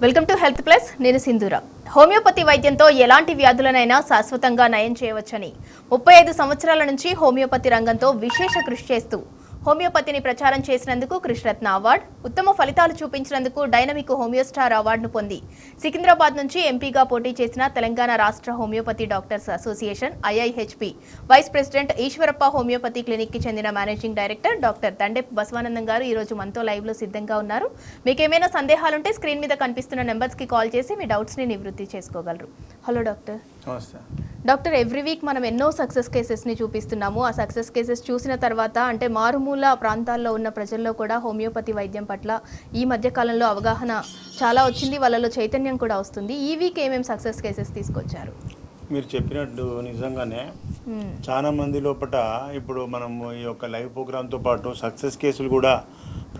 Welcome to health plus. నేను సింధూర. Homeopathy వైద్యంతో ఎలాంటి వ్యాధులనైనా శాశ్వతంగా నయం చేయవచ్చని 35 సంవత్సరాల నుంచి హోమియోపతి రంగంతో విశేష కృషి చేస్తూ హోమియోపతిని ప్రచారం చేసినందుకు కృష్ణరత్న అవార్డు, ఉత్తమ ఫలితాలు చూపించినందుకు డైనమిక్ హోమియో స్టార్ అవార్డును పొంది సికింద్రాబాద్ నుంచి ఎంపీగా పోటీ చేసిన తెలంగాణ రాష్ట్ర homeopathy doctors association IIHP vice president Eshwarappa homeopathy clinic కి చెందిన managing director doctor Dandep Basavanandam గారు ఈ రోజు మనతో లైవ్ లో సిద్ధంగా ఉన్నారు. మీకు ఏమైనా సందేహాలుంటే స్క్రీన్ మీద కనిపిస్తున్న నెంబర్స్ కి కాల్ చేసి మీ డౌట్స్ ని నివృత్తి చేసుకోగలరు. Hello doctor. Doctor, every week మనం ఎన్నో సక్సెస్ కేసెస్ని చూపిస్తున్నాము. ఆ సక్సెస్ కేసెస్ చూసిన తర్వాత అంటే మారుమూల ప్రాంతాల్లో ఉన్న ప్రజల్లో కూడా హోమియోపతి వైద్యం పట్ల ఈ మధ్య కాలంలో అవగాహన చాలా వచ్చింది, వాళ్ళలో చైతన్యం కూడా వస్తుంది. ఈ వీక్ ఏమేమి సక్సెస్ కేసెస్ తీసుకొచ్చారు? మీరు చెప్పినట్టు నిజంగానే చాలా మంది లోపల ఇప్పుడు మనం ఈ యొక్క లైవ్ ప్రోగ్రాంతో పాటు సక్సెస్ కేసులు కూడా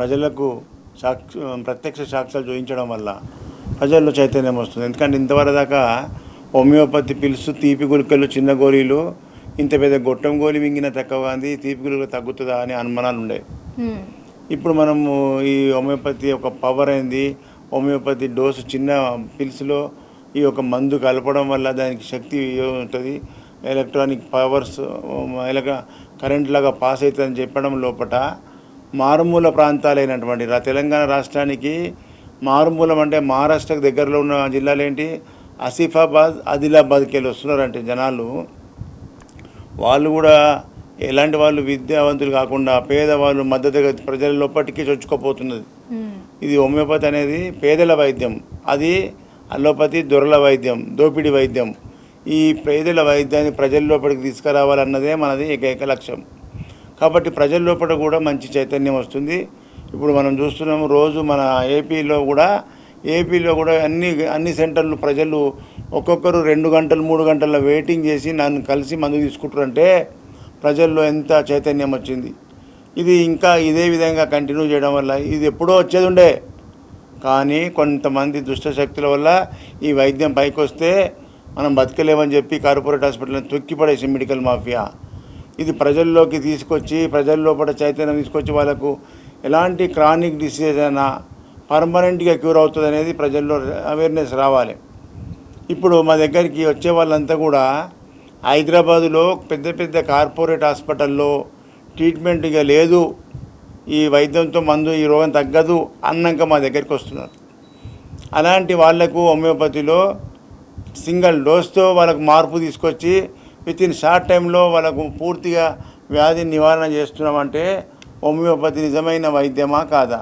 ప్రజలకు ప్రత్యక్ష సాక్ష్యాలు చూపించడం వల్ల ప్రజల్లో చైతన్యం వస్తుంది. ఎందుకంటే ఇంతవరకు దాకా హోమియోపతి పిలుసు తీపి గుళికలు, చిన్న గోళీలు, ఇంత పెద్ద గొట్టం గోళీ మింగిన తక్కువ అంది తీపి గుళికలు తగ్గుతుందా అని అనుమానాలు ఉండే. ఇప్పుడు మనము ఈ హోమియోపతి ఒక పవర్ అయింది. హోమియోపతి డోసు చిన్న పిలుసులో ఈ యొక్క మందు కలపడం వల్ల దానికి శక్తి ఉంటుంది, ఎలక్ట్రానిక్ పవర్స్ కరెంట్ లాగా పాస్ అవుతుందని చెప్పడం లోపల మారుమూల ప్రాంతాలైనటువంటి తెలంగాణ రాష్ట్రానికి మారుమూలం అంటే మహారాష్ట్రకు దగ్గరలో ఉన్న జిల్లాలు ఏంటి? ఆసిఫాబాద్, ఆదిలాబాద్కి వెళ్ళి వస్తున్నారంటే జనాలు, వాళ్ళు కూడా ఎలాంటి వాళ్ళు విద్యావంతులు కాకుండా పేదవాళ్ళు మధ్యతరగతి ప్రజల లోపటికి చొచ్చుకోపోతున్నది. ఇది హోమియోపతి అనేది పేదల వైద్యం, అది అలోపతి దొరల వైద్యం, దోపిడీ వైద్యం. ఈ పేదల వైద్యాన్ని ప్రజల లోపలికి తీసుకురావాలన్నదే మనది ఏకైక లక్ష్యం. కాబట్టి ప్రజల లోపల కూడా మంచి చైతన్యం వస్తుంది. ఇప్పుడు మనం చూస్తున్నాము రోజు మన ఏపీలో కూడా అన్ని సెంటర్లు ప్రజలు ఒక్కొక్కరు 2 గంటలు 3 గంటల వెయిటింగ్ చేసి నన్ను కలిసి మందు తీసుకుంటారంటే ప్రజల్లో ఎంత చైతన్యం వచ్చింది. ఇది ఇంకా ఇదే విధంగా కంటిన్యూ చేయడం వల్ల ఇది ఎప్పుడో వచ్చేది ఉండే, కానీ కొంతమంది దుష్టశక్తుల వల్ల ఈ వైద్యం పైకి వస్తే మనం బతకలేమని చెప్పి కార్పొరేట్ హాస్పిటల్ని తొక్కిపడేసి మెడికల్ మాఫియా ఇది ప్రజల్లోకి తీసుకొచ్చి ప్రజల లోపల చైతన్యం తీసుకొచ్చి వాళ్ళకు ఎలాంటి క్రానిక్ డిసీజ్ అయినా పర్మనెంట్గా క్యూర్ అవుతుంది అనేది ప్రజల్లో అవేర్నెస్ రావాలి. ఇప్పుడు మా దగ్గరికి వచ్చే వాళ్ళంతా కూడా హైదరాబాదులో పెద్ద పెద్ద కార్పొరేట్ హాస్పిటల్లో ట్రీట్మెంట్ ఇక లేదు, ఈ వైద్యంతో మందు ఈ రోగం తగ్గదు అన్నాక మా దగ్గరికి వస్తున్నారు. అలాంటి వాళ్లకు హోమియోపతిలో సింగిల్ డోస్తో వాళ్ళకు మార్పు తీసుకొచ్చి వితిన్ షార్ట్ టైంలో వాళ్ళకు పూర్తిగా వ్యాధి నివారణ చేస్తున్నామంటే హోమియోపతి నిజమైన వైద్యమా కాదా,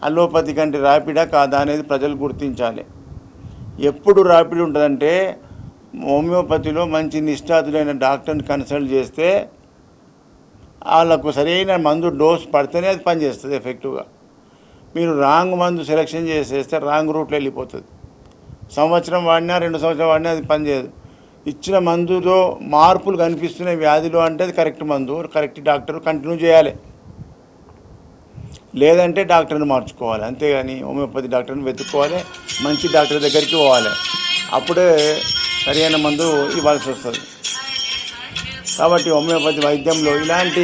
అలోపతి కంటే ర్యాపిడా కాదా అనేది ప్రజలు గుర్తించాలి. ఎప్పుడు ర్యాపిడ్ ఉంటుందంటే హోమియోపతిలో మంచి నిష్ఠాతులైన డాక్టర్ని కన్సల్ట్ చేస్తే వాళ్ళకు సరైన మందు డోస్ పడితేనే అది పనిచేస్తుంది ఎఫెక్టివ్గా. మీరు రాంగ్ మందు సెలెక్షన్ చేసేస్తే రాంగ్ రూట్లో వెళ్ళిపోతుంది. సంవత్సరం వాడినా 2 సంవత్సరాలు వాడినా అది పనిచేయదు. ఇచ్చిన మందులో మార్పులు కనిపిస్తున్నాయి వ్యాధిలో అంటే అది కరెక్ట్ మందు, కరెక్ట్ డాక్టర్ కంటిన్యూ చేయాలి, లేదంటే డాక్టర్ని మార్చుకోవాలి. అంతేగాని హోమియోపతి డాక్టర్ని వెతుక్కోవాలి, మంచి డాక్టర్ దగ్గరికి పోవాలి, అప్పుడే సరైన మందు ఇవ్వాల్సి వస్తుంది. కాబట్టి హోమియోపతి వైద్యంలో ఇలాంటి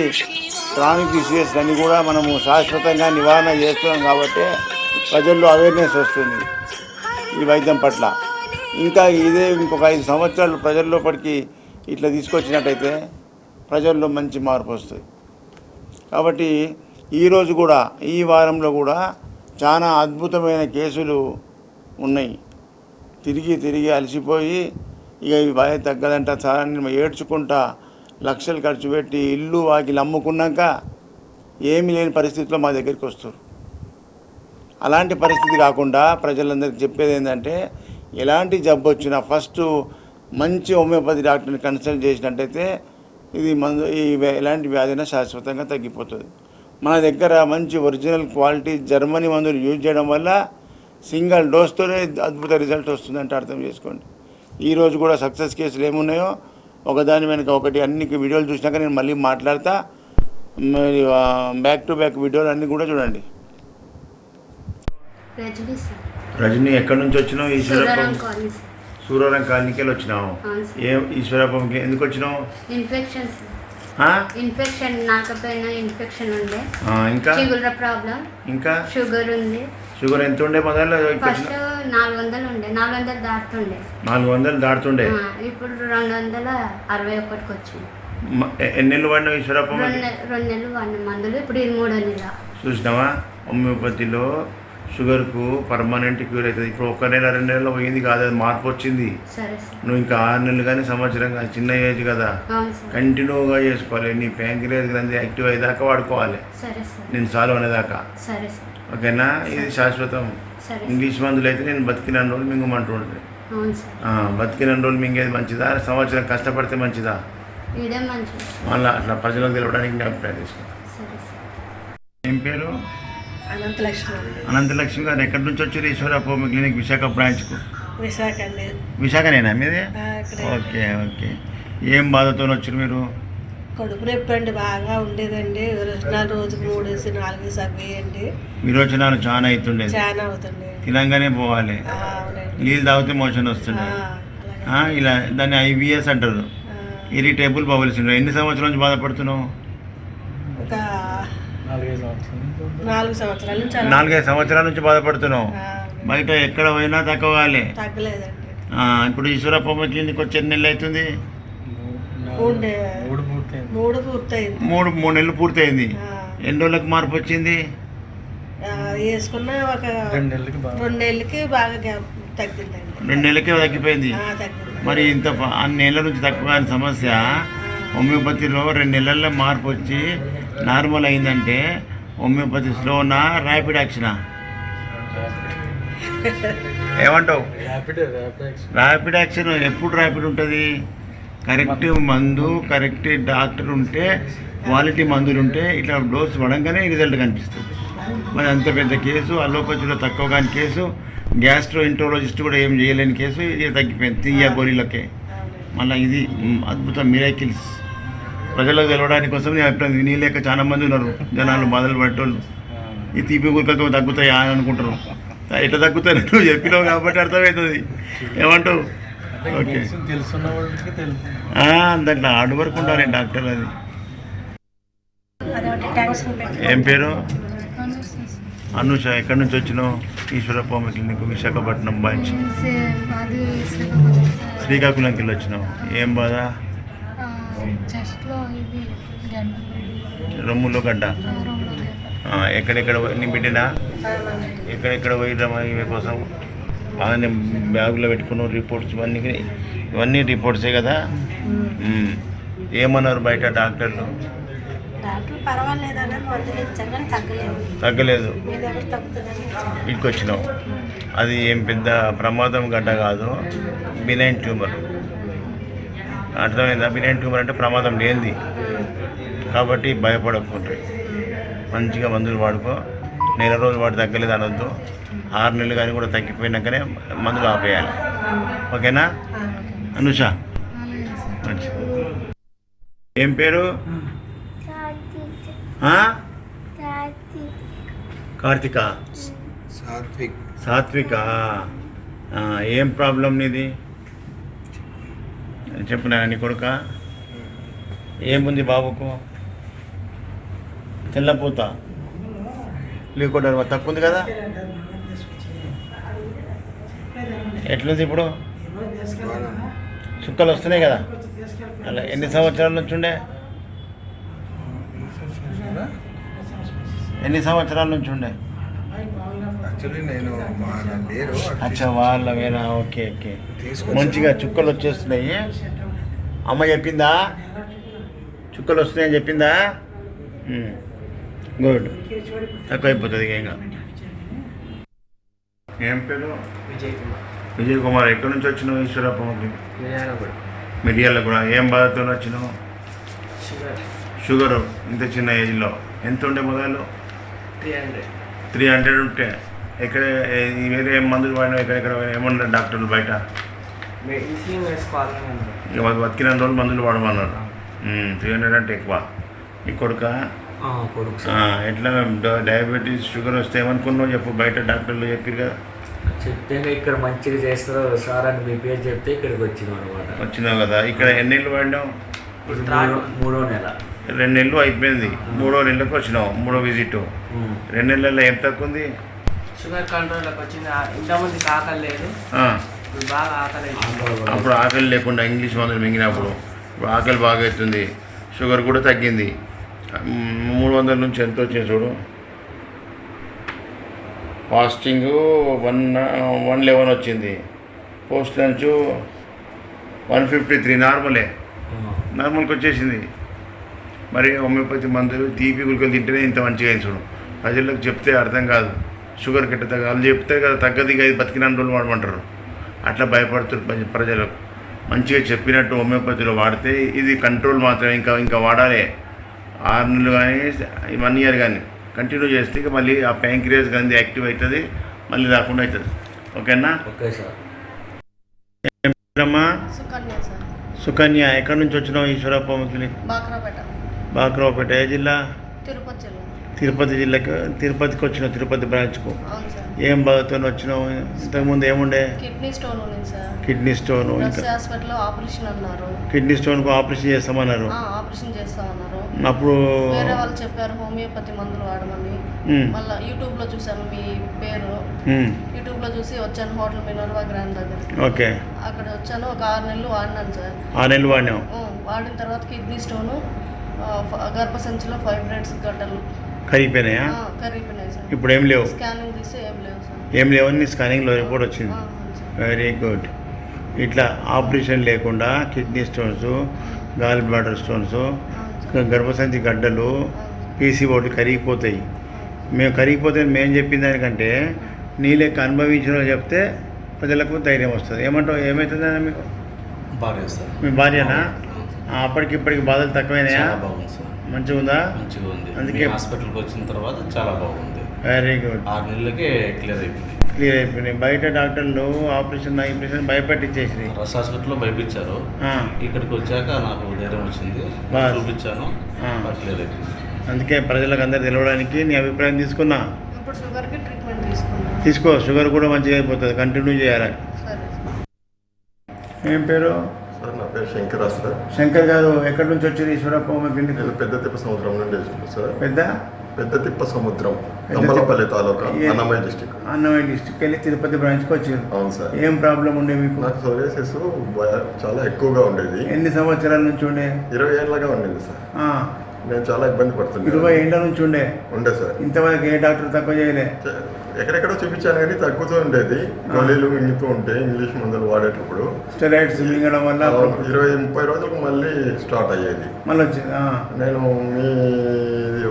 క్రానిక్ డిసీజెస్ అన్నీ కూడా మనము శాశ్వతంగా నివారణ చేస్తున్నాం కాబట్టి ప్రజల్లో అవేర్నెస్ వస్తుంది ఈ వైద్యం పట్ల. ఇంకా ఇదే ఇంకొక 5 సంవత్సరాలు ప్రజల లోపలికి ఇట్లా తీసుకొచ్చినట్టయితే ప్రజల్లో మంచి మార్పు వస్తుంది. కాబట్టి ఈరోజు కూడా ఈ వారంలో కూడా చాలా అద్భుతమైన కేసులు ఉన్నాయి. తిరిగి అలసిపోయి ఇక ఈ భయ తగ్గదంట చాలా ఏడ్చుకుంటా లక్షలు ఖర్చు పెట్టి ఇల్లు వాకిలు అమ్ముకున్నాక ఏమీ లేని పరిస్థితిలో మా దగ్గరికి వస్తారు. అలాంటి పరిస్థితి కాకుండా ప్రజలందరికీ చెప్పేది ఏంటంటే ఎలాంటి జబ్బు వచ్చినా ఫస్ట్ మంచి హోమియోపతి డాక్టర్ని కన్సల్ట్ చేసినట్టయితే ఇది ఎలాంటి వ్యాధి శాశ్వతంగా తగ్గిపోతుంది. మన దగ్గర మంచి ఒరిజినల్ క్వాలిటీ జర్మనీ మందులు యూజ్ చేయడం వల్ల సింగిల్ డోస్తోనే అద్భుత రిజల్ట్ వస్తుందంటే అర్థం చేసుకోండి. ఈరోజు కూడా సక్సెస్ కేసులు ఏమున్నాయో ఒకదాని వెనక ఒకటి అన్ని వీడియోలు చూసినాక నేను మళ్ళీ మాట్లాడతా. మరి బ్యాక్ టు బ్యాక్ వీడియోలు అన్నీ కూడా చూడండి. రజనీ, ఎక్కడి నుంచి వచ్చినావు? ఈశ్వరప్పం సూరవరం కాలనీకి వెళ్ళి వచ్చినావు. ఈశ్వరప్పంకి ఎందుకు వచ్చినావు? ఇన్ఫెక్షన్ నాకపోయిన ఇన్ఫెక్షన్ ఉండే, ఇంకా ప్రాబ్లం, ఇంకా షుగర్ ఉంది. షుగర్ ఎంత ఉండే మొదలు? ఫస్ట్ 400 ఉండే, 400 దాటుతుండే. 400 దాటుతుండే. ఇప్పుడు 261కి వచ్చింది. ఎన్ని నెలలు వాడినావు ఈశ్వరప్ప? 2 నెలలు వాడిన మందులు, ఇప్పుడు ఇది 3వ నెల. చూసినావా, హోమియోపతిలో షుగర్కు పర్మనెంట్ క్యూర్ అవుతుంది. ఇప్పుడు 1 నెల 2 నెలలు పోయింది కాదు, అది మార్పు వచ్చింది. సరే సార్. నువ్వు ఇంకా 6 నెలలు కానీ సంవత్సరం కానీ చిన్న ఏజ్ కదా, అవును సార్. కంటిన్యూగా చేసుకోవాలి. నీ ప్యాంక్రియాస్ గ్రంథి యాక్టివ్ అయ్యేదాకా వాడుకోవాలి, సరే సార్. నేను సాల్వ్ అనేదాకా. సరే సార్. ఓకేనా? ఇది శాశ్వతం. సరే. ఇంగ్లీష్ మందులు అయితే నేను బతికిన రోజులు మింగమంటుండే. అవును సార్. బతికిన రోజులు మింగేది మంచిదా, సంవత్సరం కష్టపడితే మంచిదా? ఇదే మంచిది. మళ్ళీ అట్లా ప్రజలకు తెలవడానికి నేను అభిప్రాయం తీసుకో. సరే సార్. ఏం పేరు? అనంతలక్ష్మి. అనంతలక్ష్మి గారు ఎక్కడి నుంచి వచ్చారు ఈశ్వరప్ప హోమియో క్లినిక్ విశాఖ బ్రాంచ్కు? విశాఖ అండి. విశాఖనేనా మీది? ఇక్కడే. Okay okay. ఏం బాధతో వచ్చారు మీరు? కడుపు నొప్పి అండి, బాగా ఉండేదండి. విరోచనాలు రోజుకు 3-4 సవ్వేయండి. విరోచనాలు చాలా అవుతుండేది, చాలా అవుతుంది. తినంగానే పోవాలి, అవునండి. నీళ్ళు తాగితే మోషన్ వస్తుండే. ఇలా దాన్ని ఐబిఎస్ అంటారు, ఇరిటేబుల్ బౌల్ సిండ్రోమ్. ఎన్ని సంవత్సరాల నుంచి బాధపడుతున్నావు? ఒక 4 సంవత్సరాల నుంచి 4-5 సంవత్సరాల నుంచి బాధపడుతున్నావు. బయట ఎక్కడ పోయినా తక్కువాలి. తగ్గలేదండి. ఇప్పుడు ఈశ్వరప్ప హోమియో క్లినిక్ వచ్చి ఎన్ని నెలలు అవుతుంది? 3 పూర్తయింది. 3 నెలలు పూర్తయింది. ఎన్ని రోజులకు మార్పు వచ్చింది? వేసుకున్న ఒక 2 నెలలకి బాగా తగ్గిందండి. 2 నెలలకే తగ్గిపోయింది. తగ్గింది. మరి ఇంత అన్ని నెలల నుంచి తక్కువ కాని సమస్య హోమియోపతిలో 2 నెలల్లో మార్పు వచ్చి నార్మల్ అయిందంటే హోమియోపతి స్లోనా, ర్యాపిడ్ యాక్షనా? ఏమంటావు? Rapid action. ఎప్పుడు ర్యాపిడ్ ఉంటుంది? కరెక్ట్ మందు, కరెక్ట్ డాక్టర్ ఉంటే, క్వాలిటీ మందులు ఉంటే ఇట్లా డోస్ పడంగానే రిజల్ట్ కనిపిస్తుంది. మరి అంత పెద్ద కేసు, అలోపతిలో తక్కువ కాని కేసు, గ్యాస్ట్రో ఇంట్రాలజిస్ట్ కూడా ఏం చేయలేని కేసు, ఇది తగ్గిపోయింది 3 గోళీలకే. మళ్ళీ ఇది అద్భుతం, మిరాకిల్స్. ప్రజలకు తెలవడానికి కోసం నేను అభిప్రాయం. నీ లేక చాలా మంది ఉన్నారు జనాలు, బాధలు పట్టేవాళ్ళు. ఈ తీపి గురికలతో తగ్గుతాయా అని అనుకుంటారు. ఎట్లా తగ్గుతాయి? నువ్వు చెప్పినావు కాబట్టి అర్థమవుతుంది. ఏమంటావు? ఓకే. దాంట్లో హార్డ్ వర్క్ ఉండాలి డాక్టర్. అది ఏం పేరు? అనుష. ఎక్కడి నుంచి వచ్చినావు? Eshwarappa homeo clinic Visakhapatnam branch. శ్రీకాకుళంకి వెళ్ళి వచ్చినావు. ఏం బాధ? రొమ్ములో గడ్డ. ఎక్కడెక్కడ నీ బిడ్డనా? ఎక్కడెక్కడ పోయినామా ఇవి కోసం? బాగానే బ్యాగులో పెట్టుకున్నావు రిపోర్ట్స్ ఇవన్నీ రిపోర్ట్సే కదా. ఏమన్నారు బయట డాక్టర్లు? తగ్గలేదు. ఇక్కడికి వచ్చినావు. అది ఏం పెద్ద ప్రమాదం గడ్డ కాదు, బినైన్ ట్యూమర్. అర్థమైందా? బినైన్ ట్యూమర్ అంటే ప్రమాదం లేనిది కాబట్టి భయపడకుండా మంచిగా మందులు వాడుకో. 1 రోజు వాడు తగ్గలేదు అనొద్దు. 6 నెలలు కానీ కూడా తగ్గిపోయినాకనే మందులు ఆపేయాలి. ఓకేనా అనుష? మంచి. ఏం పేరు? కార్తిక. సాత్విక. ఏం ప్రాబ్లం నీది? చెప్పినా నీ కొడుక? ఏముంది బాబుకు? తెల్లపూత లేకుండా తక్కువ ఉంది కదా. ఎట్లుంది ఇప్పుడు? చుక్కలు వస్తున్నాయి కదా. అలా ఎన్ని సంవత్సరాల నుంచి ఉండే? ఎన్ని సంవత్సరాల నుంచి ఉండే? అచ్చా, వాళ్ళ వేనా? Okay okay. మంచిగా చుక్కలు వచ్చేస్తున్నాయి. అమ్మ చెప్పిందా చుక్కలు వస్తున్నాయని చెప్పిందా? గుడ్. తక్కువ అయిపోతుంది ఇంకా. ఏం పేరు? విజయ్ కుమార్. ఎక్కడి నుంచి వచ్చినావు ఈశ్వరప్పకి? మిరియాల కూడా. ఏం బాధతో వచ్చినావు? షుగరు. ఇంత చిన్న ఏజ్లో ఎంత ఉండే మొదలు? 300 ఉంటే ఎక్కడ వేరే ఏం మందులు వాడినా? ఎక్కడెక్కడ ఏమన్నా డాక్టర్లు బయట? బతికిన రోజులు మందులు వాడమన్నారు. 300 అంటే ఎక్కువ. నీ కొడుక? ఎట్లా డయాబెటీస్ షుగర్ వస్తే ఏమనుకున్నావు చెప్పు? బయట డాక్టర్లు చెప్పారు కదా. చెప్పాక ఇక్కడ మంచిగా చేస్తారు సార్ అని మీ పేరు చెప్తే ఇక్కడికి వచ్చినావు అనమాట. వచ్చినావు కదా. ఇక్కడ ఎన్ని నెలలు వాడినావు? 3వ నెల. 2 నెలలు అయిపోయింది. 3వ నెలకు వచ్చినావు. 3వ విజిట్. 2 నెలల్లో ఏం తక్కువ ఉంది? షుగర్ కంట్రోల్కి వచ్చింది. ఇంతమందికి ఆకలి లేదు, ఆ, ఇప్పుడు బాగా ఆకలి అవుతుంది. అప్పుడు ఆకలి లేకుండా ఇంగ్లీష్ మందులు మింగినప్పుడు ఇప్పుడు ఆకలి బాగా అవుతుంది, షుగర్ కూడా తగ్గింది. 300 నుంచి ఎంత వచ్చింది చూడు. ఫాస్టింగ్ 111 వచ్చింది, పోస్ట్ లంచ్ 153 నార్మల్కి వచ్చేసింది. మరి హోమియోపతి మందులు తీపి గుళికలు తింటేనే ఇంత మంచిగా అయింది చూడు. ప్రజలకు చెప్తే అర్థం కాదు, షుగర్ గిట్ట వాళ్ళు చెప్తే కదా తగ్గది ఇది బతికిన రోజులు వాడమంటారు. అట్లా భయపడుతున్నారు ప్రజలకు. మంచిగా చెప్పినట్టు హోమియోపతిలో వాడితే ఇది కంట్రోల్ మాత్రమే, ఇంకా వాడాలి. 6 నెలలు కానీ 1 ఇయర్ కానీ కంటిన్యూ చేస్తే ఇక మళ్ళీ ఆ ప్యాంక్రియాస్ కానీ యాక్టివ్ అవుతుంది, మళ్ళీ రాకుండా అవుతుంది. ఓకేనా? Okay sir. అమ్మా సుకన్య సార్. సుకన్య, ఎక్కడి నుంచి వచ్చినావు? ఈశ్వరప్ప క్లినిక్, బాక్రాపేట, బాక్రావుపేట. ఏ జిల్లా? తిరుపతి జిల్లా. తిరుపతి జిల్లాకు. తిరుపతికి వచ్చినావు, తిరుపతి బ్రాంచ్కు. అవును సార్. ఏం బాధతో వచ్చినావు? ఇంతకుముందు ఏముండే? కిడ్నీ స్టోన్ ఉంది సార్. Kidney stone. రస్సీ హాస్పిటల్లో ఆపరేషన్ అన్నారు. కిడ్నీ స్టోన్కు ఆపరేషన్ చేస్తామన్నారు. ఆపరేషన్ చేస్తామన్నారు. అప్పుడు వేరే వాళ్ళు చెప్పారు హోమియోపతి మందులు వాడమని. మళ్ళీ యూట్యూబ్లో చూసాను మీ పేరు, యూట్యూబ్లో చూసి వచ్చాను హోటల్ మినర్వా గ్రాండ్ దగ్గర. ఓకే, అక్కడ వచ్చాను. ఒక 6 నెలలు వాడినాను సార్. 6 నెలలు వాడినావు. వాడిన తర్వాత కిడ్నీ స్టోను, గర్భసంచిలో ఫైబ్రాయిడ్స్ గడ్డలు కరిగిపోయినాయా? కరిగిపోయినాయి సార్. ఇప్పుడు ఏం లేవు? స్కానింగ్ తీస్తే ఏం లేవు సార్. ఏం లేవని స్కానింగ్లో రిపోర్ట్ వచ్చింది. అవును సార్. Very good. ఇట్లా ఆపరేషన్ లేకుండా kidney stones, gall bladder stones, గర్భసంచి గడ్డలు, పీసీఓడి కరిగిపోతాయి. మేము కరిగిపోతే మేము చెప్పిన దానికంటే నీ లెక్క అనుభవించిన వాళ్ళు చెప్తే ప్రజలకు ధైర్యం వస్తుంది. ఏమంటావు? ఏమవుతుందన్నా మీకు? భార్య సార్. మీ భార్యనా? అప్పటికిప్పటికి బాధలు తక్కువైనాయా? చాలా బాగుంది సార్. మంచిగా ఉందా? మంచిగా ఉంది. అందుకే హాస్పిటల్కి వచ్చిన తర్వాత చాలా బాగుంది. Very good. 6 నెలలకే క్లియర్ అయిపోయింది. క్లియర్ అయిపోయినాయి. బయట డాక్టర్లు ఆపరేషన్ భయపెట్టించేసి రస్ హాస్పిటల్లో భయపించారు. ఇక్కడికి వచ్చాక నాకు ధైర్యం వచ్చింది, బాస్. చూపించాను, క్లియర్ అయిపోయింది. అందుకే ప్రజలకు అందరు తెలవడానికి నీ అభిప్రాయం తీసుకున్నా. ఇప్పుడు షుగర్కి ట్రీట్మెంట్ తీసుకున్నాను. తీసుకో, షుగర్ కూడా మంచిగా అయిపోతుంది, కంటిన్యూ చేయాలి. సరే. ఏం పేరు? సార్ నా పేరు శంకర్ సార్. శంకర్ గారు, ఎక్కడి నుంచి వచ్చారు ఈశ్వరప్ప క్లినిక్? నేను పెద్ద తిప్ప సముద్రం నుండి వచ్చాను సార్. పెద్ద తిప్ప సముద్రం, తంబలపల్లి తాలూకా, అన్నమయ్య డిస్టిక్. అన్నమయ్య డిస్టిక్ వెళ్ళి తిరుపతి బ్రాంచ్కి వచ్చారు. అవును సార్. ఏం ప్రాబ్లం ఉండే మీకు? నాకు సోరియాసిస్ చాలా ఎక్కువగా ఉండేది. ఎన్ని సంవత్సరాల నుంచి ఉండే? 20 ఏళ్ళగా ఉండేది సార్. నేను చాలా ఇబ్బంది పడుతున్నాను. 20 ఏళ్ళ నుంచి ఉండే సార్. ఇంతవరకు ఏ డాక్టర్ తక్కువ చేయలే? ఎక్కడెక్కడో చూపించాను కానీ తగ్గుతూ ఉండేది. గోళీలు మింగుతూ ఉంటే ఇంగ్లీష్ మందులు వాడేటప్పుడు స్టెరాయిడ్స్ మింగడం వల్ల 20-30 రోజులకు మళ్ళీ స్టార్ట్ అయ్యేది. మళ్ళీ వచ్చింది. నేను మీ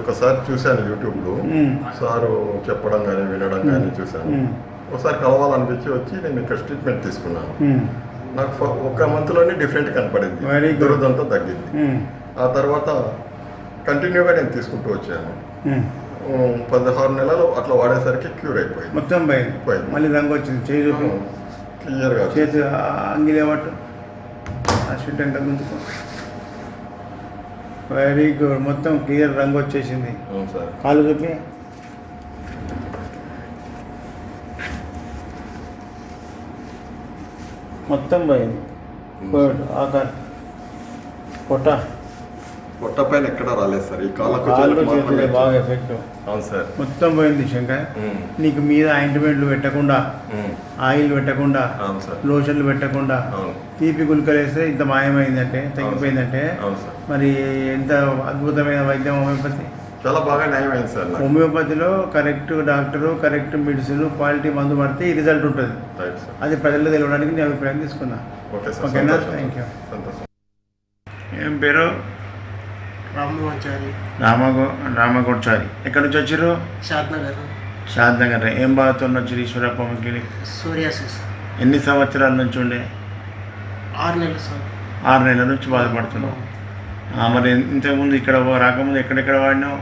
ఒకసారి చూశాను యూట్యూబ్లో, సారు చెప్పడం కానీ వినడం కానీ చూశాను. ఒకసారి కలవాలనిపించి వచ్చి నేను ఇక్కడ ట్రీట్మెంట్ తీసుకున్నాను. నాకు 1 మంత్లోనే డిఫరెంట్ కనపడింది, దురదంతా తగ్గింది. ఆ తర్వాత కంటిన్యూగా నేను తీసుకుంటూ వచ్చాను. 16 నెలలు అట్లా వాడేసరికి క్యూర్ అయిపోయింది. మొత్తం పోయింది. మళ్ళీ రంగు వచ్చింది. చేయి క్లియర్గా చేతి అంగిలేవట్టు అశ్విటంగా గుంజుకో. Very good. మొత్తం క్లియర్ రంగు వచ్చేసింది. అవును సార్. కాలు చూపి. మొత్తం పోయింది. గుడ్. ఆకార్ పొట్ట పైన ఎక్కడ రాలేదు సార్. ఈ కాళ్ళు చేతులే బాగా ఎఫెక్ట్. అవును సార్. మొత్తం పోయింది శంకర్. నీకు మీద ఆయింట్మెంట్లు పెట్టకుండా, ఆయిల్ పెట్టకుండా, లోషన్లు పెట్టకుండా తీపి గుళికలు వేస్తే ఇంత మాయమైందంటే, తగ్గిపోయిందంటే మరి ఎంత అద్భుతమైన వైద్యం హోమియోపతి. చాలా బాగా న్యాయమైంది సార్. హోమియోపతిలో correct doctor, correct medicine, quality మందు పడితే ఈ రిజల్ట్ ఉంటుంది. అది ప్రజలు తెలవడానికి నీ అభిప్రాయం తీసుకున్నా. ఓకేనా? Thank you. ఏం పేరు? రామాచారి. రామగోడ్చారి. ఎక్కడి నుంచి వచ్చారు? షాద్ నగర్. ఏం బాధతో వచ్చారు ఈశ్వరప్ప క్లినిక్? సోరియాసిస్. ఎన్ని సంవత్సరాల నుంచి ఉండే? 6 నెలలు సార్. 6 నెలల నుంచి బాధపడుతున్నావు. మరి ఇంతకుముందు ఇక్కడ రాకముందు ఎక్కడెక్కడ వాడినావు?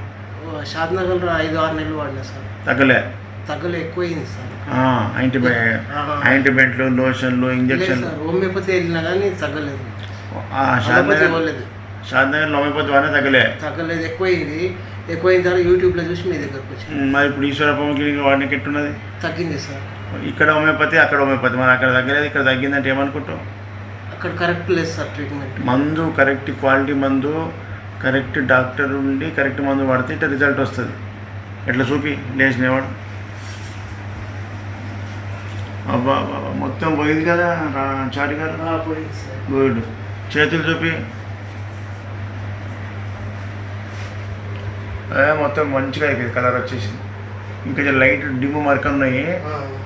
షాద్ నగర్లో 5-6 నెలలు వాడినా సార్. తగ్గలే ఎక్కువైంది సార్. ఆయింట్మెంట్లు, లోషన్లు, ఇంజక్షన్లు. హోమియోపతి వెళ్ళినా కానీ తగ్గలేదు. షాద్ నగర్లో హోమియోపతి వాడినా తగ్గలేదు. ఎక్కువైన తర్వాత యూట్యూబ్లో చూసి మీ దగ్గరకు వచ్చి. మరి ఇప్పుడు ఈశ్వరప్ప క్లినిక్ వాడినకి ఎట్టున్నది? తగ్గింది సార్. ఇక్కడ హోమియోపతి, అక్కడ హోమియోపతి. మరి అక్కడ తగ్గలేదు, ఇక్కడ తగ్గిందంటే ఏమనుకుంటావు? అక్కడ కరెక్ట్ లేదు సార్ ట్రీట్మెంట్. మందు కరెక్ట్ క్వాలిటీ మందు, కరెక్ట్ డాక్టర్ ఉండి కరెక్ట్ మందు వాడితే ఇట్లా రిజల్ట్ వస్తుంది. ఎట్లా చూపి లేచినవాడు అబ్బా బాబా మొత్తం పోయింది కదా చాటి గారు. పోయింది సార్. గుడ్. చేతులు చూపి. మొత్తం మంచిగా అయిపోయింది, కలర్ వచ్చేసింది. ఇంకా లైట్ డిమ్ మరకలు ఉన్నాయి,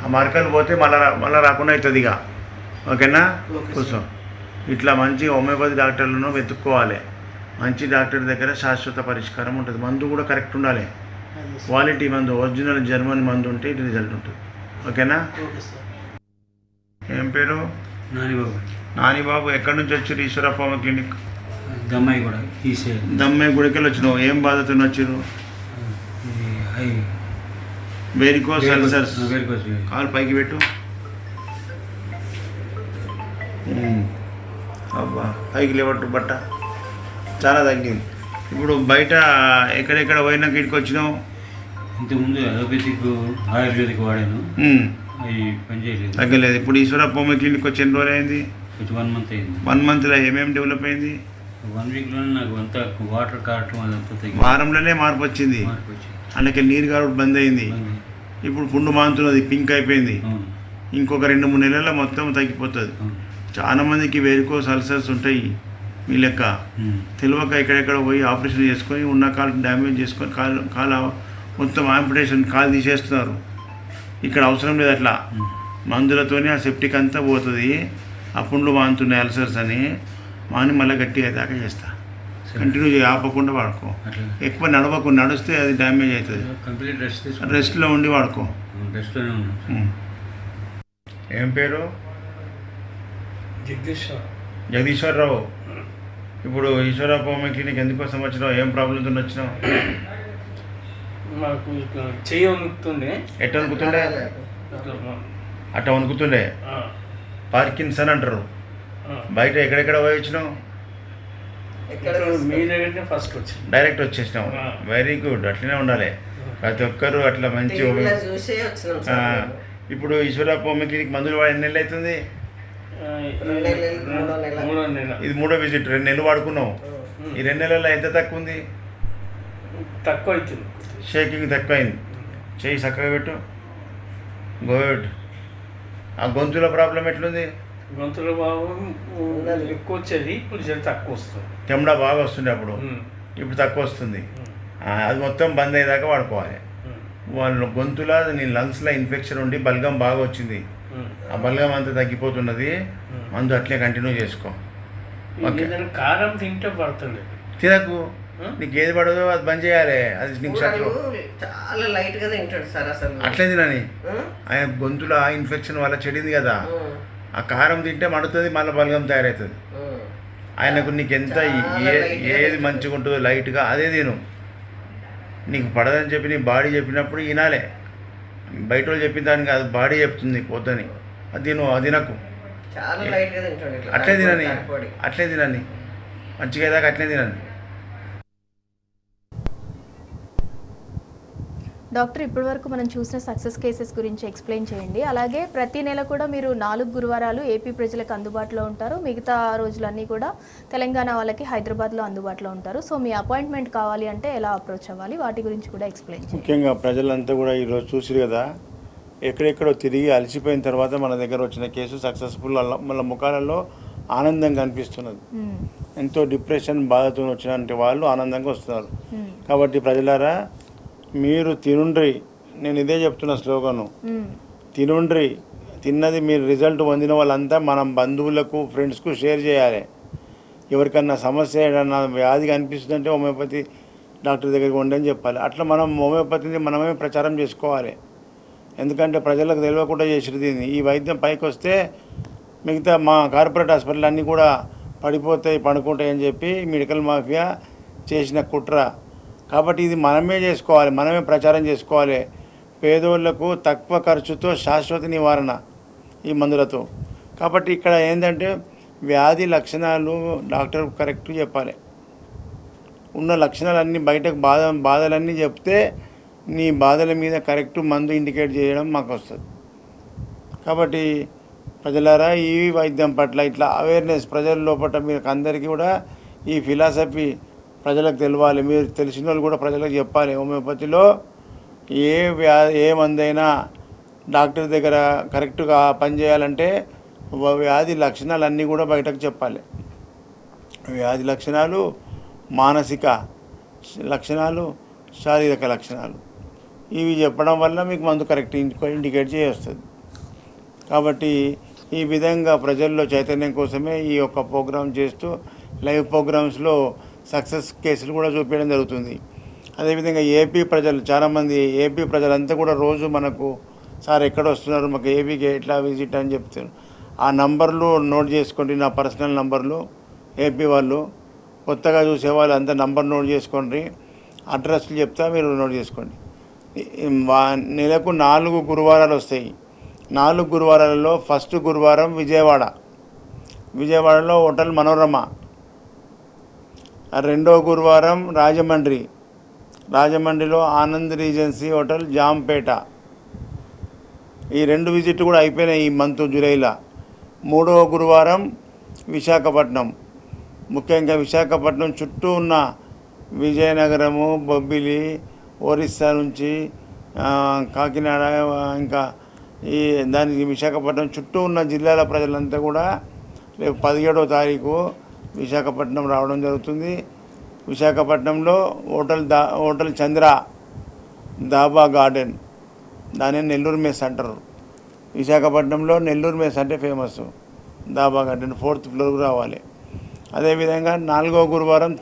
ఆ మరకలు పోతే మళ్ళీ రాకుండా అవుతుంది ఇక. ఓకేనా? కూర్చో. ఇట్లా మంచి హోమియోపతి డాక్టర్లను వెతుక్కోవాలి. మంచి డాక్టర్ దగ్గర శాశ్వత పరిష్కారం ఉంటుంది. మందు కూడా కరెక్ట్ ఉండాలి, క్వాలిటీ మందు, ఒరిజినల్ జర్మన్ మందు ఉంటే ఇది రిజల్ట్ ఉంటుంది. ఓకేనా? ఏం పేరు? నానిబాబు. నానిబాబు. ఎక్కడి నుంచి వచ్చారు? ఈశ్వరప్ప క్లినిక్ దమ్మాయి కూడా ఈసే దమ్మాయి గుడికెళ్ళి వచ్చినావు. ఏం బాధతో వచ్చారు? Varicose ulcers. కాలు పైకి పెట్టు. అబ్బా పైకి లేవట్టు బట్ట చాలా తగ్గింది. ఇప్పుడు బయట ఎక్కడెక్కడ పోయినాక ఇక్కడికి వచ్చినావు? ఇంతకుముందు అలోపతిక్ ఆయుర్వేదిక్ వాడాను, అవి పనిచేయలేదు, తగ్గలేదు. ఇప్పుడు ఈశ్వరప్ప క్లినిక్ వచ్చి ఎన్ని రోజులు అయింది? 1 month అయింది. 1 monthలో ఏమేమి డెవలప్ అయింది? 1 weekలోనే నాకు అంతా వాటర్ కారటం అదంతా తగ్గింది. వారంలోనే మార్పు వచ్చింది. అందుకే నీరు కారుడు బంద్ అయింది. ఇప్పుడు పుండు మాంతున్నది, పింక్ అయిపోయింది. అవును. ఇంకొక 2-3 నెలల్లో మొత్తం తగ్గిపోతుంది. చాలా మందికి వెరికోస్ అల్సర్స్ ఉంటాయి మీ లెక్క. తెలియక ఎక్కడెక్కడ పోయి ఆపరేషన్ చేసుకొని ఉన్న కాలు డ్యామేజ్ చేసుకొని కాలు మొత్తం ఆంపిటేషన్ కాలు తీసేస్తున్నారు. ఇక్కడ అవసరం లేదు అట్లా. మందులతోనే ఆ సెప్టిక్ అంతా పోతుంది. ఆ పుండ్లు మానుతున్నాయి అల్సర్స్ అని మాని మళ్ళీ గట్టిగా దాకా చేస్తా. కంటిన్యూ చేయి, ఆపకుండా వాడుకో. ఎక్కువ నడవకు, నడిస్తే అది డ్యామేజ్ అవుతుంది. కంప్లీట్ రెస్ట్లో ఉండి వాడుకో. రెస్ట్లోనే ఉన్నాను. ఏం పేరు? జగదీశ్వరరావు. ఇప్పుడు ఈశ్వరప్ప క్లినిక్ ఎందుకోసం వచ్చినావు? ఏం ప్రాబ్లంతో వచ్చినావు? మాకు చెయ్యి వణుకుతుండే. ఎట్లా వణుకుతుండే? అట్లా వణుకుతుండే. పార్కిన్సన్ అంటారు. బయట ఎక్కడెక్కడ పోయి వచ్చినావు? మీ దగ్గరనే ఫస్ట్ వచ్చింది. డైరెక్ట్ వచ్చేసినావు. Very good. అట్లనే ఉండాలి ప్రతి ఒక్కరు అట్లా మంచి. ఇప్పుడు ఈశ్వరప్ప క్లినిక్ మందులు వాడి ఎన్ని నెలలు అవుతుంది? 3వ నెల. ఇది 3వ విజిట్. 2 నెలలు వాడుకున్నావు. ఈ 2 నెలల్లో ఎంత తక్కువ ఉంది? తక్కువ అవుతుంది. షేకింగ్ తక్కువ అయింది. చెయ్యి చక్కగా పెట్టు. గుడ్. ఆ గొంతులో ప్రాబ్లం ఎట్లుంది? గొంతులో భావం ఎక్కువ వచ్చేది, ఇప్పుడు జర తక్కువ వస్తుంది. చెమడా బాగా వస్తుండే అప్పుడు, ఇప్పుడు తక్కువ వస్తుంది. అది మొత్తం బంద్ అయ్యేదాకా వాడుకోవాలి. వాళ్ళు గొంతులో నీ లంగ్స్లో ఇన్ఫెక్షన్ ఉండి బల్గం బాగా వచ్చింది. ఆ బల్గం అంతా తగ్గిపోతున్నది. మందు అట్లే కంటిన్యూ చేసుకో. కారం తింటే పడుతుంది. తినకు, నీకు ఏది పడదో అది బంద్ చేయాలి. అది నీకు చాలా లైట్ గా తింటాడు సార్ అసలు. అట్లే తినని. ఆయన గొంతులో ఇన్ఫెక్షన్ వల్ల చెడింది కదా, ఆ కారం తింటే మడుతుంది, మళ్ళీ బలగం తయారవుతుంది. ఆయనకు నీకు ఎంత ఏది మంచిగా ఉంటుందో లైట్గా అదే తిను. నీకు పడదని చెప్పి నీ బాడీ చెప్పినప్పుడు వినాలే. బయట వాళ్ళు చెప్పిన దానికి కాదు, బాడీ చెప్తుంది నీకు వద్దని. అది తిను, అది తినకు. అట్లే తినని, అట్లే తినని. మంచిగా ఏదాకా అట్లే తినని. డాక్టర్, ఇప్పటివరకు మనం చూసిన సక్సెస్ కేసెస్ గురించి ఎక్స్ప్లెయిన్ చేయండి. అలాగే ప్రతి నెల కూడా మీరు 4 గురువారాలు ఏపీ ప్రజలకు అందుబాటులో ఉంటారు, మిగతా రోజులన్నీ కూడా తెలంగాణ వాళ్ళకి హైదరాబాద్లో అందుబాటులో ఉంటారు. సో మీ అపాయింట్మెంట్ కావాలి అంటే ఎలా అప్రోచ్ అవ్వాలి, వాటి గురించి కూడా ఎక్స్ప్లెయిన్ చేయండి. ముఖ్యంగా ప్రజలంతా కూడా ఈరోజు చూసిరు కదా, ఎక్కడెక్కడో తిరిగి అలసిపోయిన తర్వాత మన దగ్గర వచ్చిన కేసు సక్సెస్ఫుల్. మన ముఖాలలో ఆనందం కనిపిస్తున్నది. ఎంతో డిప్రెషన్ బాధతో వచ్చిన వాళ్ళు ఆనందంగా వస్తున్నారు. కాబట్టి ప్రజలారా, మీరు తినుండ్రి. నేను ఇదే చెప్తున్న స్లోగను, తినుండ్రి. తిన్నది మీరు రిజల్ట్ పొందిన వాళ్ళంతా మనం బంధువులకు, ఫ్రెండ్స్కు షేర్ చేయాలి. ఎవరికన్నా సమస్య ఏదన్నా వ్యాధి కనిపిస్తుందంటే హోమియోపతి డాక్టర్ దగ్గరికి ఉండని చెప్పాలి. అట్లా మనం హోమియోపతిని మనమే ప్రచారం చేసుకోవాలి. ఎందుకంటే ప్రజలకు తెలియకుండా చేసేది దీన్ని. ఈ వైద్యం పైకి వస్తే మిగతా మా కార్పొరేట్ హాస్పిటల్ అన్నీ కూడా పడిపోతాయి, పడుకుంటాయి అని చెప్పి మెడికల్ మాఫియా చేసిన కుట్ర. కాబట్టి ఇది మనమే చేసుకోవాలి, మనమే ప్రచారం చేసుకోవాలి. పేదోళ్లకు తక్కువ ఖర్చుతో శాశ్వత నివారణ ఈ మందులతో. కాబట్టి ఇక్కడ ఏంటంటే వ్యాధి లక్షణాలు డాక్టర్ కరెక్ట్ చెప్పాలి. ఉన్న లక్షణాలన్నీ బయటకు బాధలన్నీ చెప్తే నీ బాధల మీద కరెక్ట్ మందు ఇండికేట్ చేయడం మాకు వస్తుంది. కాబట్టి ప్రజలారా, ఈ వైద్యం పట్ల ఇట్లా అవేర్నెస్ ప్రజల లోపల మీకు అందరికీ కూడా ఈ ఫిలాసఫీ ప్రజలకు తెలవాలి. మీరు తెలిసిన వాళ్ళు కూడా ప్రజలకు చెప్పాలి. హోమియోపతిలో ఏ మందైనా డాక్టర్ దగ్గర కరెక్ట్గా పనిచేయాలంటే వ్యాధి లక్షణాలన్నీ కూడా బయటకు చెప్పాలి. వ్యాధి లక్షణాలు, మానసిక లక్షణాలు, శారీరక లక్షణాలు ఇవి చెప్పడం వల్ల మీకు మందు కరెక్ట్ ఇండికేట్ చేయొస్తుంది. కాబట్టి ఈ విధంగా ప్రజల్లో చైతన్యం కోసమే ఈ యొక్క ప్రోగ్రాం చేస్తూ లైవ్ ప్రోగ్రామ్స్లో సక్సెస్ కేసులు కూడా చూపించడం జరుగుతుంది. అదేవిధంగా ఏపీ ప్రజలు చాలామంది ఏపీ ప్రజలంతా కూడా రోజు మనకు సార్ ఎక్కడ వస్తున్నారు, మాకు ఏపీకి ఎట్లా విజిట్ అని చెప్తారు. ఆ నంబర్లు నోట్ చేసుకోండి, నా పర్సనల్ నంబర్లు. ఏపీ వాళ్ళు కొత్తగా చూసే వాళ్ళు అంతా నంబర్ నోట్ చేసుకోండి, అడ్రస్లు చెప్తా మీరు నోట్ చేసుకోండి. నెలకు 4 గురువారాలు వస్తాయి. 4 గురువారాలలో ఫస్ట్ గురువారం విజయవాడలో హోటల్ మనోరమ. రెండో గురువారం రాజమండ్రిలో ఆనంద్ రీజెన్సీ హోటల్ జాంపేట. ఈ 2 విజిట్లు కూడా అయిపోయినాయి ఈ మంత్ జూలైలో. 3వ గురువారం విశాఖపట్నం. ముఖ్యంగా విశాఖపట్నం చుట్టూ ఉన్న విజయనగరము, బొబ్బిలి, ఒరిస్సా నుంచి కాకినాడ, ఇంకా దానికి విశాఖపట్నం చుట్టూ ఉన్న జిల్లాల ప్రజలంతా కూడా రేపు 17వ తారీఖు విశాఖపట్నం రావడం జరుగుతుంది. విశాఖపట్నంలో హోటల్ చంద్ర దాబా గార్డెన్, దాని నెల్లూరు మెస్ అంటారు. విశాఖపట్నంలో నెల్లూరు మెస్ అంటే ఫేమస్. దాబా గార్డెన్ 4th ఫ్లోర్కి రావాలి. అదేవిధంగా 4వ గురువారం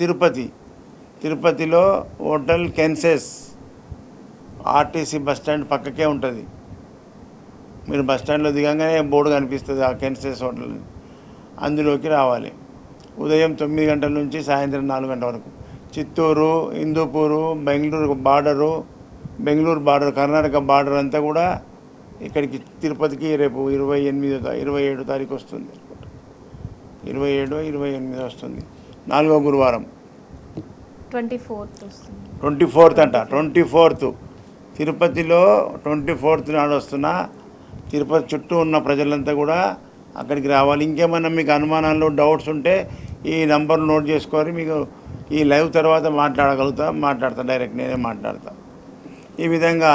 తిరుపతిలో హోటల్ కెన్సెస్, ఆర్టీసీ బస్టాండ్ పక్కకే ఉంటుంది. మీరు బస్టాండ్లో దిగంగానే బోర్డు కనిపిస్తుంది ఆ కెన్సెస్ హోటల్, అందులోకి రావాలి. ఉదయం 9 గంటల నుంచి సాయంత్రం 4 గంటల వరకు. చిత్తూరు, హిందూపూరు, బెంగళూరు బార్డర్, కర్ణాటక బార్డర్ అంతా కూడా ఇక్కడికి తిరుపతికి రేపు 27 తారీఖు వస్తుంది. 27 వస్తుంది. 4వ గురువారం 24th అంట. 24th తిరుపతిలో 24th నాడు వస్తున్నా. తిరుపతి చుట్టూ ఉన్న ప్రజలంతా కూడా అక్కడికి రావాలి. ఇంకేమన్నా మీకు అనుమానాలు, డౌట్స్ ఉంటే ఈ నంబర్ నోట్ చేసుకొని మీకు ఈ లైవ్ తర్వాత మాట్లాడతా డైరెక్ట్ నేనే మాట్లాడతా. ఈ విధంగా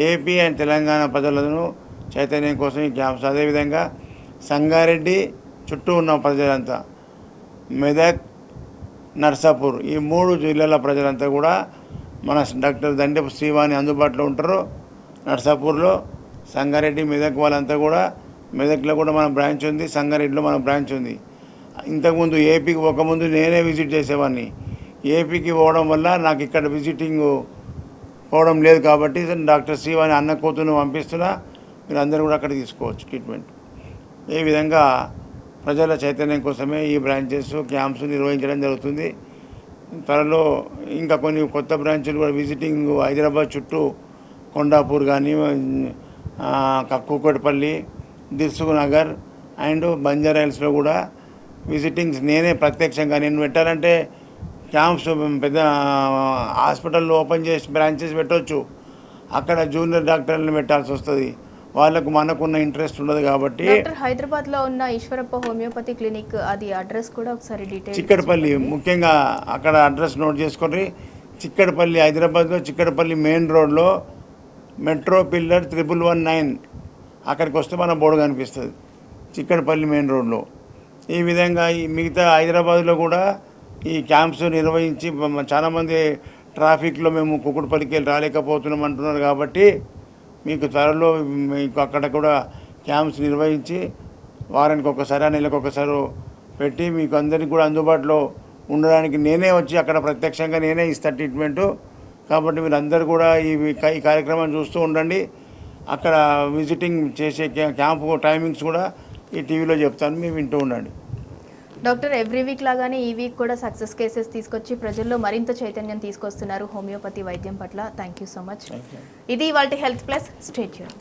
ఏపీ అండ్ తెలంగాణ ప్రజలను చైతన్యం కోసం ఈ క్యాంప్స్. అదేవిధంగా సంగారెడ్డి చుట్టూ ఉన్న ప్రజలంతా, మెదక్, నర్సాపూర్ ఈ 3 జిల్లాల ప్రజలంతా కూడా మన డాక్టర్ దండెపు శ్రీవాణి అందుబాటులో ఉంటారు. నర్సాపూర్లో, సంగారెడ్డి, మెదక్ వాళ్ళంతా కూడా, మెదక్లో కూడా మన బ్రాంచ్ ఉంది, సంగారెడ్డిలో మన బ్రాంచ్ ఉంది. ఇంతకుముందు ఏపీకి ముందు నేనే విజిట్ చేసేవాడిని. ఏపీకి పోవడం వల్ల నాకు ఇక్కడ విజిటింగ్ పోవడం లేదు కాబట్టి డాక్టర్ శ్రీవాణి అన్న కూతురును పంపిస్తున్నా. మీరు అందరూ కూడా అక్కడ తీసుకోవచ్చు ట్రీట్మెంట్. ఈ విధంగా ప్రజల చైతన్యం కోసమే ఈ బ్రాంచెస్ క్యాంప్స్ నిర్వహించడం జరుగుతుంది. త్వరలో ఇంకా కొన్ని కొత్త బ్రాంచులు కూడా విజిటింగ్ హైదరాబాద్ చుట్టూ కొండాపూర్ కానీ, కూకట్పల్లి, దిల్సుఖ్ నగర్ అండ్ బంజారాహిల్స్లో కూడా విజిటింగ్స్ నేనే ప్రత్యక్షంగా నేను పెట్టాలంటే క్యాంప్స్ పెద్ద హాస్పిటల్లో ఓపెన్ చేసి బ్రాంచెస్ పెట్టవచ్చు. అక్కడ జూనియర్ డాక్టర్లను పెట్టాల్సి వస్తుంది. వాళ్ళకు మనకున్న ఇంట్రెస్ట్ ఉండదు కాబట్టి. హైదరాబాద్లో ఉన్న ఈశ్వరప్ప హోమియోపతి క్లినిక్ అది అడ్రస్ కూడా ఒకసారి డీటెయిల్. చిక్కడపల్లి, ముఖ్యంగా అక్కడ అడ్రస్ నోట్ చేసుకొని చిక్కడపల్లి, హైదరాబాద్లో చిక్కడపల్లి మెయిన్ రోడ్లో మెట్రో పిల్లర్ 1119 అక్కడికి వస్తే మన బోర్డు కనిపిస్తుంది చిక్కడపల్లి మెయిన్ రోడ్లో. ఈ విధంగా ఈ మిగతా హైదరాబాద్లో కూడా ఈ క్యాంప్స్ నిర్వహించి చాలామంది ట్రాఫిక్లో మేము కుకుడుపల్లికి వెళ్ళి రాలేకపోతున్నాం అంటున్నారు కాబట్టి మీకు త్వరలో మీకు అక్కడ కూడా క్యాంప్స్ నిర్వహించి వారానికి ఒకసారి, నెలకు ఒకసారి పెట్టి మీకు అందరికీ కూడా అందుబాటులో ఉండడానికి నేనే వచ్చి అక్కడ ప్రత్యక్షంగా నేనే ఇస్తాను ట్రీట్మెంటు. కాబట్టి మీరు అందరూ కూడా ఈ కార్యక్రమాన్ని చూస్తూ ఉండండి. అక్కడ విజిటింగ్ చేసే క్యాంపు టైమింగ్స్ కూడా ఈ టీవీలో చెప్తాను, మీరు వింటూ ఉండండి. డాక్టర్ ఎవ్రీ వీక్ లాగానే ఈ వీక్ కూడా సక్సెస్ కేసెస్ తీసుకొచ్చి ప్రజల్లో మరింత చైతన్యం తీసుకొస్తున్నారు హోమియోపతి వైద్యం పట్ల. Thank you so much. ఇది ఇవాల్టి హెల్త్ ప్లస్. Stay tuned.